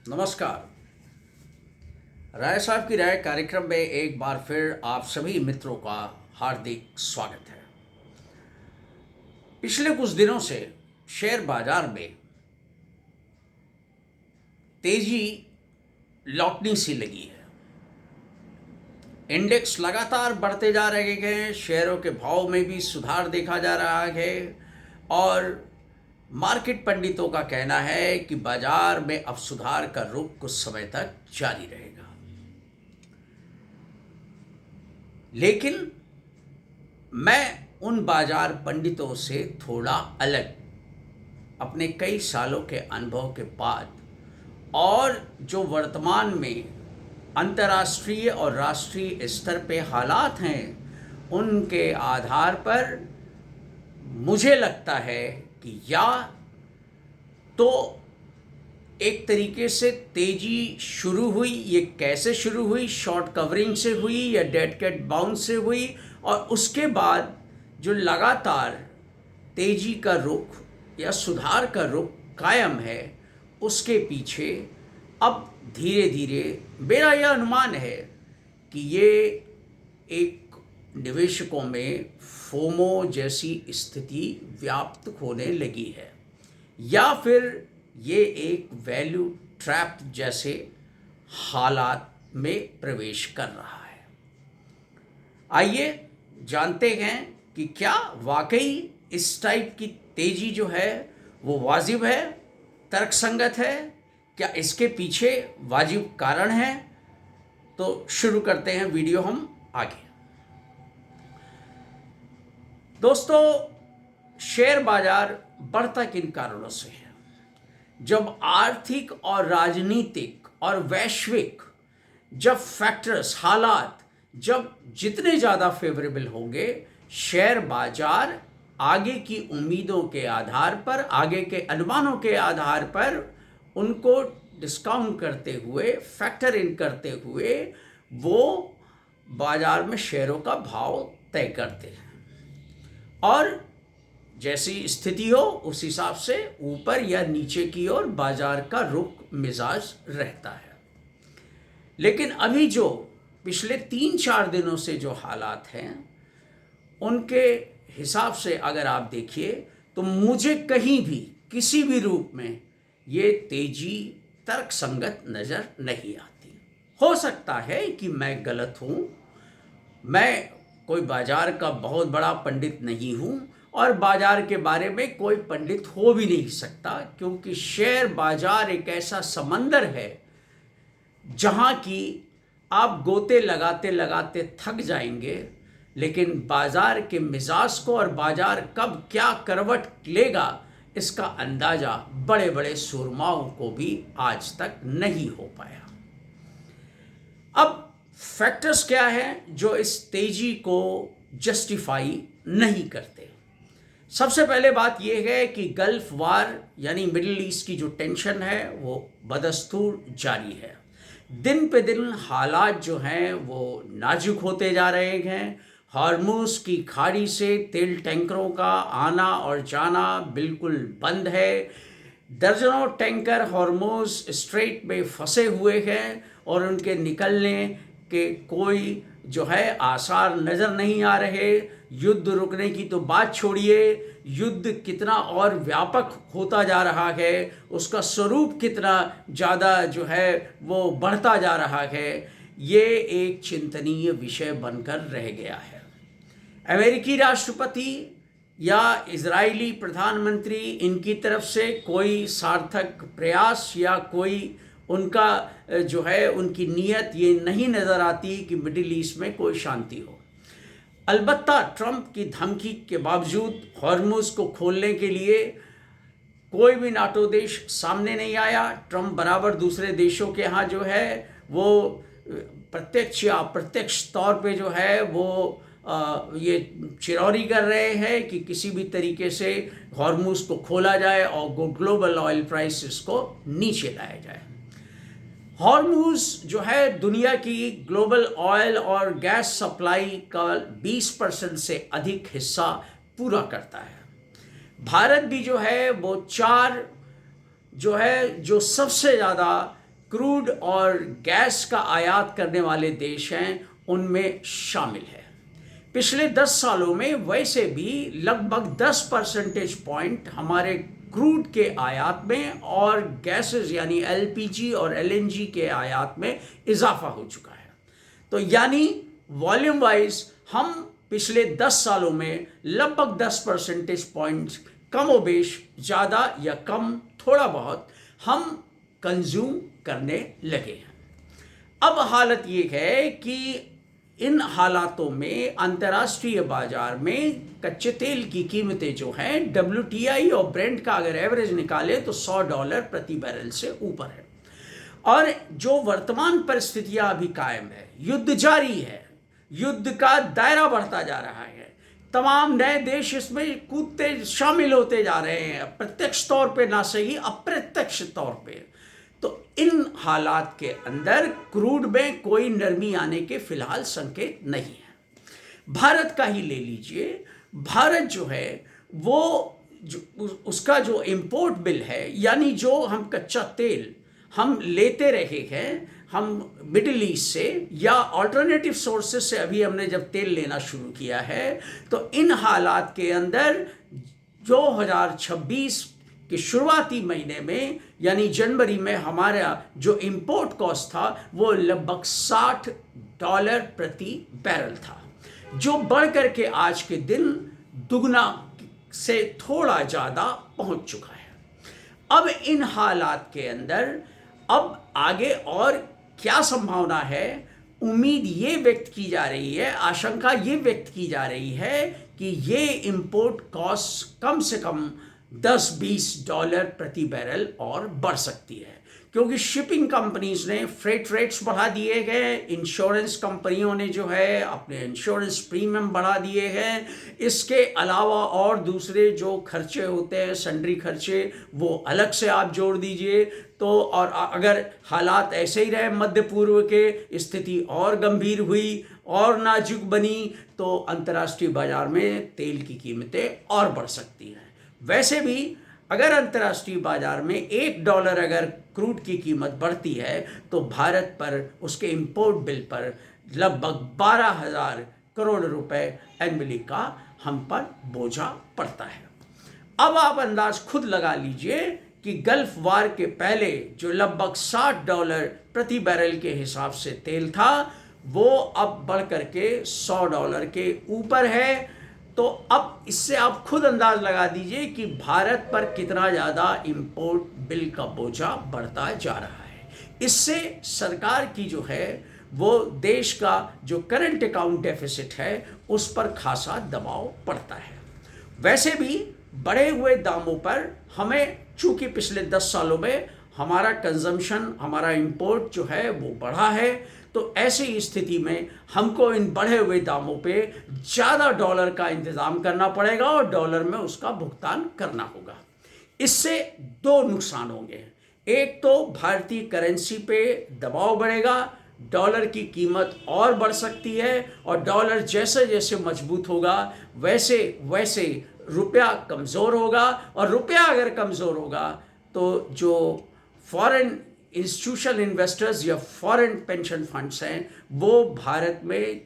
नमस्कार। राय साहब की राय कार्यक्रम में एक बार फिर आप सभी मित्रों का हार्दिक स्वागत है। पिछले कुछ दिनों से शेयर बाजार में तेजी लौटनी सी लगी है। इंडेक्स लगातार बढ़ते जा रहे हैं, शेयरों के भाव में भी सुधार देखा जा रहा है और मार्केट पंडितों का कहना है कि बाजार में अब सुधार का रुख कुछ समय तक जारी रहेगा। लेकिन मैं उन बाजार पंडितों से थोड़ा अलग, अपने कई सालों के अनुभव के बाद और जो वर्तमान में अंतर्राष्ट्रीय और राष्ट्रीय स्तर पे हालात हैं, उनके आधार पर मुझे लगता है कि या तो एक तरीके से तेजी शुरू हुई, ये कैसे शुरू हुई, शॉर्ट कवरिंग से हुई या डेड कैट बाउंस से हुई, और उसके बाद जो लगातार तेजी का रुख या सुधार का रुख कायम है, उसके पीछे अब धीरे धीरे मेरा यह अनुमान है कि ये एक निवेशकों में फोमो जैसी स्थिति व्याप्त होने लगी है या फिर ये एक वैल्यू ट्रैप जैसे हालात में प्रवेश कर रहा है। आइए जानते हैं कि क्या वाकई इस टाइप की तेजी जो है वो वाजिब है, तर्कसंगत है, क्या इसके पीछे वाजिब कारण है। तो शुरू करते हैं वीडियो हम आगे। दोस्तों, शेयर बाजार बढ़ता किन कारणों से है? जब आर्थिक और राजनीतिक और वैश्विक जब फैक्टर्स, हालात जब जितने ज़्यादा फेवरेबल होंगे, शेयर बाजार आगे की उम्मीदों के आधार पर, आगे के अनुमानों के आधार पर उनको डिस्काउंट करते हुए, फैक्टर इन करते हुए वो बाजार में शेयरों का भाव तय करते हैं और जैसी स्थिति हो उस हिसाब से ऊपर या नीचे की ओर बाजार का रुख मिजाज रहता है। लेकिन अभी जो पिछले 3-4 दिनों से जो हालात हैं, उनके हिसाब से अगर आप देखिए तो मुझे कहीं भी किसी भी रूप में ये तेजी तर्कसंगत नज़र नहीं आती। हो सकता है कि मैं गलत हूँ, मैं कोई बाजार का बहुत बड़ा पंडित नहीं हूँ और बाजार के बारे में कोई पंडित हो भी नहीं सकता, क्योंकि शेयर बाजार एक ऐसा समंदर है जहाँ की आप गोते लगाते लगाते थक जाएंगे, लेकिन बाजार के मिजाज को और बाजार कब क्या करवट लेगा इसका अंदाज़ा बड़े बड़े सुरमाओं को भी आज तक नहीं हो पाया। अब फैक्टर्स क्या हैं जो इस तेजी को जस्टिफाई नहीं करते? सबसे पहले बात यह है कि गल्फ वार यानी मिडिल ईस्ट की जो टेंशन है वो बदस्तूर जारी है। दिन पे दिन हालात जो हैं वो नाजुक होते जा रहे हैं। हॉर्मुज़ की खाड़ी से तेल टैंकरों का आना और जाना बिल्कुल बंद है। दर्जनों टैंकर हॉर्मुज़ स्ट्रेट में फंसे हुए हैं और उनके निकलने के कोई जो है आसार नज़र नहीं आ रहे। युद्ध रुकने की तो बात छोड़िए, युद्ध कितना और व्यापक होता जा रहा है, उसका स्वरूप कितना ज़्यादा जो है वो बढ़ता जा रहा है, ये एक चिंतनीय विषय बनकर रह गया है। अमेरिकी राष्ट्रपति या इजरायली प्रधानमंत्री, इनकी तरफ से कोई सार्थक प्रयास या कोई उनका जो है उनकी नीयत ये नहीं नज़र आती कि मिडिल ईस्ट में कोई शांति हो। अलबत्ता ट्रंप की धमकी के बावजूद हॉर्मुज़ को खोलने के लिए कोई भी नाटो देश सामने नहीं आया। ट्रंप बराबर दूसरे देशों के यहाँ जो है वो प्रत्यक्ष या अप्रत्यक्ष तौर पे जो है वो ये चिरौरी कर रहे हैं कि किसी भी तरीके से हॉर्मुज़ को खोला जाए और ग्लोबल ऑयल प्राइसेस को नीचे लाया जाए। हॉर्मुज़ जो है दुनिया की ग्लोबल ऑयल और गैस सप्लाई का 20% से अधिक हिस्सा पूरा करता है। भारत भी जो है वो 4 जो है जो सबसे ज़्यादा क्रूड और गैस का आयात करने वाले देश हैं उनमें शामिल है। पिछले 10 सालों में वैसे भी लगभग 10 परसेंटेज पॉइंट हमारे क्रूड के आयात में और गैसेस यानी एलपीजी और एलएनजी के आयात में इजाफा हो चुका है। तो यानी वॉल्यूम वाइज हम पिछले 10 सालों में लगभग 10 परसेंटेज पॉइंट्स कमोबेश ज़्यादा या कम थोड़ा बहुत हम कंज्यूम करने लगे हैं। अब हालत ये है कि इन हालातों में अंतर्राष्ट्रीय बाजार में कच्चे तेल की कीमतें जो हैं WTI और ब्रेंट का अगर एवरेज निकाले तो $100 प्रति बैरल से ऊपर है। और जो वर्तमान परिस्थितियां अभी कायम है, युद्ध जारी है, युद्ध का दायरा बढ़ता जा रहा है, तमाम नए देश इसमें कूदते शामिल होते जा रहे हैं, प्रत्यक्ष तौर पे ना सही अप्रत्यक्ष तौर पे। तो इन हालात के अंदर क्रूड में कोई नरमी आने के फिलहाल संकेत नहीं है। भारत का ही ले लीजिए, भारत जो है वो उसका जो इंपोर्ट बिल है यानी जो हम कच्चा तेल हम लेते रहे हैं, हम मिडिल ईस्ट से या अल्टरनेटिव सोर्सेस से अभी हमने जब तेल लेना शुरू किया है, तो इन हालात के अंदर 2026 के शुरुआती महीने में यानी जनवरी में हमारा जो इंपोर्ट कॉस्ट था वो लगभग $60 प्रति बैरल था, जो बढ़ करके आज के दिन दुगना से थोड़ा ज़्यादा पहुंच चुका है। अब इन हालात के अंदर अब आगे और क्या संभावना है, उम्मीद ये व्यक्त की जा रही है, आशंका ये व्यक्त की जा रही है कि ये इंपोर्ट कॉस्ट कम से कम $10-20 प्रति बैरल और बढ़ सकती है, क्योंकि शिपिंग कंपनीज ने फ्रेट रेट्स बढ़ा दिए गए, इंश्योरेंस कंपनियों ने जो है अपने इंश्योरेंस प्रीमियम बढ़ा दिए हैं, इसके अलावा और दूसरे जो खर्चे होते हैं सन्ड्री खर्चे वो अलग से आप जोड़ दीजिए। तो और अगर हालात ऐसे ही रहे, मध्य पूर्व के स्थिति और गंभीर हुई और नाजुक बनी तो अंतर्राष्ट्रीय बाजार में तेल की कीमतें और बढ़ सकती हैं। वैसे भी अगर अंतर्राष्ट्रीय बाजार में $1 अगर क्रूड की कीमत बढ़ती है तो भारत पर उसके इंपोर्ट बिल पर लगभग 12,000 करोड़ रुपए एनुअली का हम पर बोझा पड़ता है। अब आप अंदाज खुद लगा लीजिए कि गल्फ वार के पहले जो लगभग $60 प्रति बैरल के हिसाब से तेल था वो अब बढ़ करके $100 के ऊपर है। तो अब इससे आप खुद अंदाज लगा दीजिए कि भारत पर कितना ज़्यादा इंपोर्ट बिल का बोझा बढ़ता जा रहा है। इससे सरकार की जो है वो देश का जो करंट अकाउंट डेफिसिट है उस पर खासा दबाव पड़ता है। वैसे भी बढ़े हुए दामों पर हमें, चूंकि पिछले 10 सालों में हमारा कंजम्पशन, हमारा इंपोर्ट जो है वो बढ़ा है, तो ऐसी स्थिति में हमको इन बढ़े हुए दामों पे ज़्यादा डॉलर का इंतज़ाम करना पड़ेगा और डॉलर में उसका भुगतान करना होगा। इससे दो नुकसान होंगे। एक तो भारतीय करेंसी पे दबाव बढ़ेगा, डॉलर की कीमत और बढ़ सकती है और डॉलर जैसे जैसे मजबूत होगा वैसे वैसे रुपया कमज़ोर होगा, और रुपया अगर कमज़ोर होगा तो जो फॉरेन इंस्टीट्यूशनल इन्वेस्टर्स या फॉरेन पेंशन फंड्स हैं वो भारत में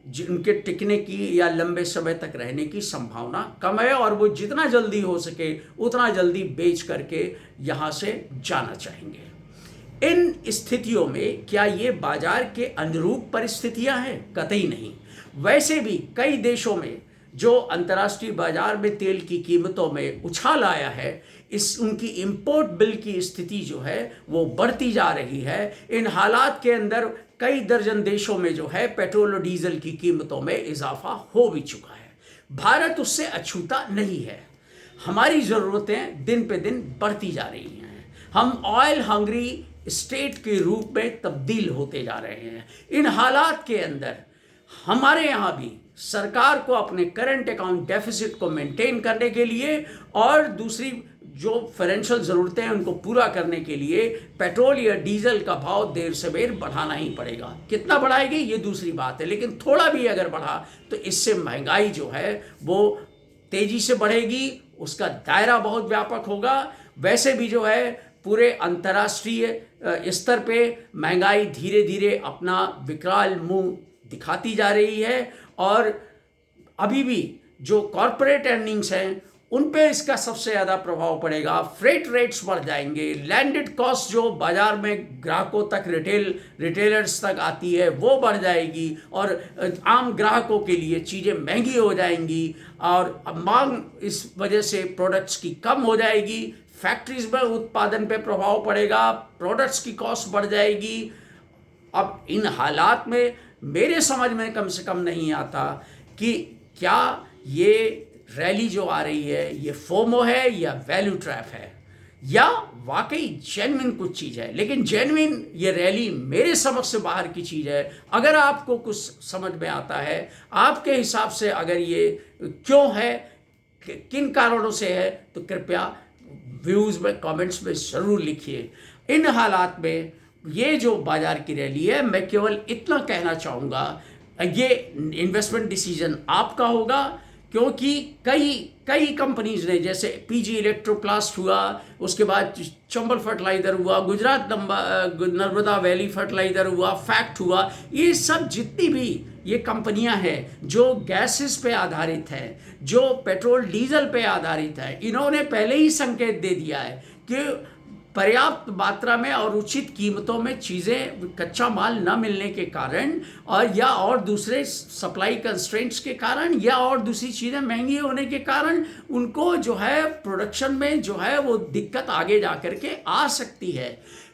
जिनके टिकने की या लंबे समय तक रहने की संभावना कम है और वो जितना जल्दी हो सके उतना जल्दी बेच करके यहाँ से जाना चाहेंगे। इन स्थितियों में क्या ये बाजार के अनुरूप परिस्थितियां हैं? कतई नहीं। वैसे भी कई देशों में जो अंतर्राष्ट्रीय बाजार में तेल की कीमतों में उछाल आया है, इस उनकी इंपोर्ट बिल की स्थिति जो है वो बढ़ती जा रही है। इन हालात के अंदर कई दर्जन देशों में जो है पेट्रोल और डीजल की कीमतों में इजाफा हो भी चुका है। भारत उससे अछूता नहीं है। हमारी ज़रूरतें दिन पे दिन बढ़ती जा रही हैं। हम ऑयल हंग्री स्टेट के रूप में तब्दील होते जा रहे हैं। इन हालात के अंदर हमारे यहाँ भी सरकार को अपने करंट अकाउंट डेफिसिट को मेंटेन करने के लिए और दूसरी जो फाइनेंशियल ज़रूरतें हैं उनको पूरा करने के लिए पेट्रोल या डीजल का भाव देर से बेर बढ़ाना ही पड़ेगा। कितना बढ़ाएगी ये दूसरी बात है, लेकिन थोड़ा भी अगर बढ़ा तो इससे महंगाई जो है वो तेज़ी से बढ़ेगी, उसका दायरा बहुत व्यापक होगा। वैसे भी जो है पूरे अंतर्राष्ट्रीय स्तर पे महंगाई धीरे धीरे अपना विकराल मुंह दिखाती जा रही है और अभी भी जो कॉरपोरेट अर्निंग्स हैं उन पे इसका सबसे ज़्यादा प्रभाव पड़ेगा। फ्रेट रेट्स बढ़ जाएंगे, लैंडेड कॉस्ट जो बाज़ार में ग्राहकों तक रिटेलर्स तक आती है वो बढ़ जाएगी और आम ग्राहकों के लिए चीज़ें महंगी हो जाएंगी और मांग इस वजह से प्रोडक्ट्स की कम हो जाएगी। फैक्ट्रीज में उत्पादन पे प्रभाव पड़ेगा, प्रोडक्ट्स की कॉस्ट बढ़ जाएगी। अब इन हालात में मेरे समझ में कम से कम नहीं आता कि क्या ये रैली जो आ रही है ये फोमो है या वैल्यू ट्रैप है या वाकई जेन्युइन कुछ चीज़ है। लेकिन जेन्युइन ये रैली मेरे समझ से बाहर की चीज़ है। अगर आपको कुछ समझ में आता है, आपके हिसाब से अगर ये क्यों है, किन कारणों से है, तो कृपया व्यूज़ में कमेंट्स में ज़रूर लिखिए। इन हालात में ये जो बाज़ार की रैली है, मैं केवल इतना कहना चाहूँगा, ये इन्वेस्टमेंट डिसीजन आपका होगा क्योंकि कई कंपनीज ने, जैसे पीजी इलेक्ट्रोप्लास्ट हुआ, उसके बाद चंबल फर्टिलाइजर हुआ, गुजरात नर्मदा वैली फर्टिलाइजर हुआ, फैक्ट हुआ, ये सब जितनी भी ये कंपनियां हैं जो गैसेस पे आधारित है, जो पेट्रोल डीजल पे आधारित है, इन्होंने पहले ही संकेत दे दिया है कि पर्याप्त मात्रा में और उचित कीमतों में चीज़ें, कच्चा माल न मिलने के कारण और दूसरे सप्लाई कंस्ट्रेंट्स के कारण या और दूसरी चीज़ें महंगी होने के कारण उनको जो है प्रोडक्शन में जो है वो दिक्कत आगे जा कर के आ सकती है।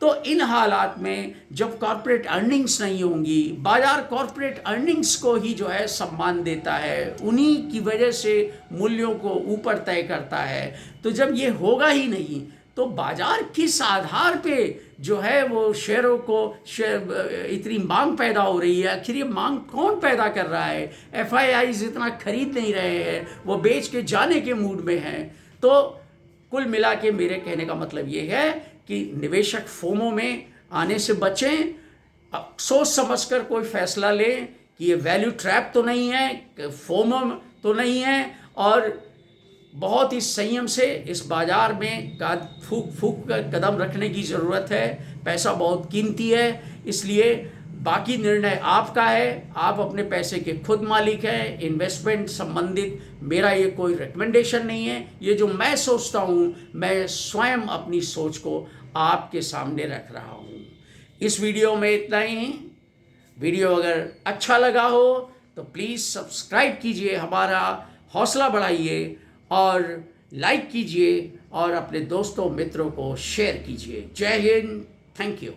तो इन हालात में जब कॉर्पोरेट अर्निंग्स नहीं होंगी, बाजार कॉर्पोरेट अर्निंग्स को ही जो है सम्मान देता है, उन्हीं की वजह से मूल्यों को ऊपर तय करता है। तो जब ये होगा ही नहीं तो बाजार किस आधार पे जो है वो शेयरों को इतनी मांग पैदा हो रही है, आखिर ये मांग कौन पैदा कर रहा है? FIIs इतना खरीद नहीं रहे हैं, वो बेच के जाने के मूड में हैं। तो कुल मिला के मेरे कहने का मतलब ये है कि निवेशक फोमो में आने से बचें, सोच समझकर कोई फैसला लें कि ये वैल्यू ट्रैप तो नहीं है, फोमो तो नहीं है, और बहुत ही संयम से इस बाज़ार में फूक कर कदम रखने की ज़रूरत है। पैसा बहुत कीमती है, इसलिए बाकी निर्णय आपका है, आप अपने पैसे के खुद मालिक हैं। इन्वेस्टमेंट संबंधित मेरा ये कोई रिकमेंडेशन नहीं है, ये जो मैं सोचता हूँ मैं स्वयं अपनी सोच को आपके सामने रख रहा हूँ। इस वीडियो में इतना ही। वीडियो अगर अच्छा लगा हो तो प्लीज़ सब्सक्राइब कीजिए, हमारा हौसला बढ़ाइए और लाइक कीजिए और अपने दोस्तों मित्रों को शेयर कीजिए। जय हिंद, थैंक यू।